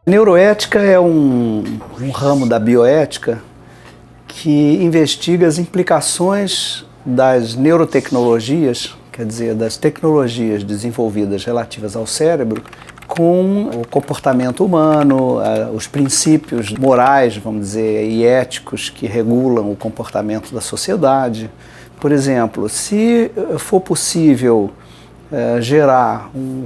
Neuroética é um ramo da bioética que investiga as implicações das neurotecnologias, quer dizer, das tecnologias desenvolvidas relativas ao cérebro, com o comportamento humano, os princípios morais, vamos dizer, e éticos que regulam o comportamento da sociedade. Por exemplo, se for possível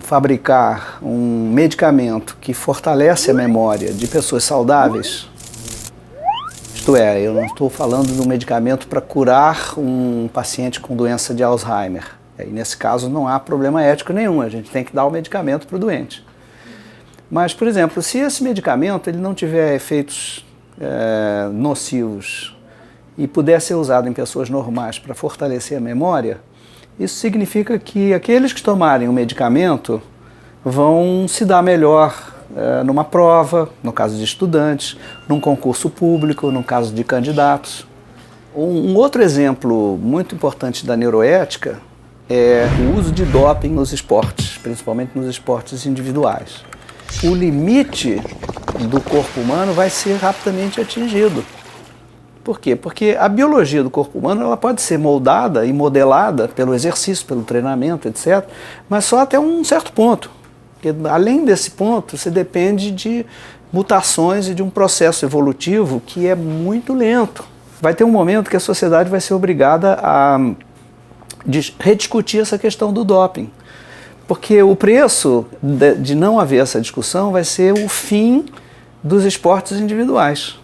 fabricar um medicamento que fortalece a memória de pessoas saudáveis, isto é, eu não estou falando de um medicamento para curar um paciente com doença de Alzheimer. E nesse caso não há problema ético nenhum, a gente tem que dar o medicamento para o doente. Mas, por exemplo, se esse medicamento ele não tiver efeitos nocivos e puder ser usado em pessoas normais para fortalecer a memória, isso significa que aqueles que tomarem o medicamento vão se dar melhor numa prova, no caso de estudantes, num concurso público, no caso de candidatos. Um outro exemplo muito importante da neuroética é o uso de doping nos esportes, principalmente nos esportes individuais. O limite do corpo humano vai ser rapidamente atingido. Por quê? Porque a biologia do corpo humano ela pode ser moldada e modelada pelo exercício, pelo treinamento, etc., mas só até um certo ponto. Porque, além desse ponto, você depende de mutações e de um processo evolutivo que é muito lento. Vai ter um momento que a sociedade vai ser obrigada a rediscutir essa questão do doping. Porque o preço de não haver essa discussão vai ser o fim dos esportes individuais.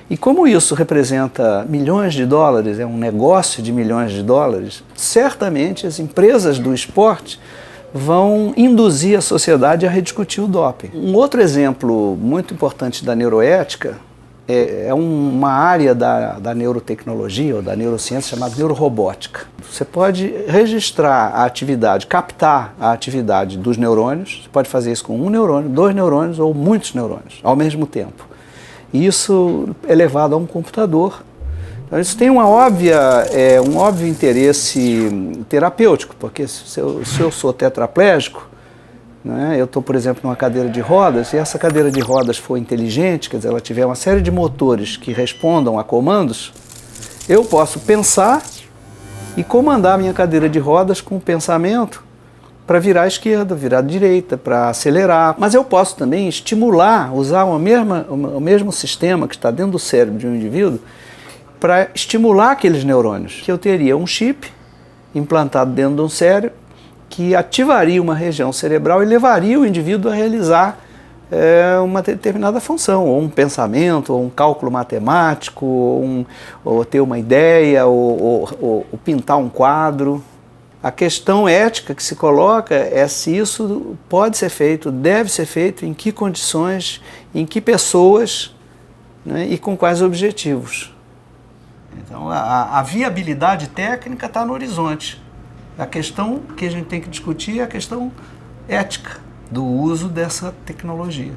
E como isso representa milhões de dólares, é um negócio de milhões de dólares, certamente as empresas do esporte vão induzir a sociedade a rediscutir o doping. Um outro exemplo muito importante da neuroética é uma área da neurotecnologia ou da neurociência chamada neurorobótica. Você pode registrar a atividade, captar a atividade dos neurônios, você pode fazer isso com um neurônio, 2 neurônios ou muitos neurônios ao mesmo tempo. E isso é levado a um computador. Então isso tem um óbvio interesse terapêutico, porque se eu sou tetraplégico, né, eu estou, por exemplo, numa cadeira de rodas, e essa cadeira de rodas for inteligente, quer dizer, ela tiver uma série de motores que respondam a comandos, eu posso pensar e comandar a minha cadeira de rodas com o pensamento para virar à esquerda, virar à direita, para acelerar. Mas eu posso também estimular, usar o mesmo sistema que está dentro do cérebro de um indivíduo para estimular aqueles neurônios. Que eu teria um chip implantado dentro de um cérebro que ativaria uma região cerebral e levaria o indivíduo a realizar uma determinada função, ou um pensamento, ou um cálculo matemático, ou ter uma ideia, ou pintar um quadro. A questão ética que se coloca é se isso pode ser feito, deve ser feito, em que condições, em que pessoas, né, e com quais objetivos. Então a viabilidade técnica está no horizonte. A questão que a gente tem que discutir é a questão ética do uso dessa tecnologia.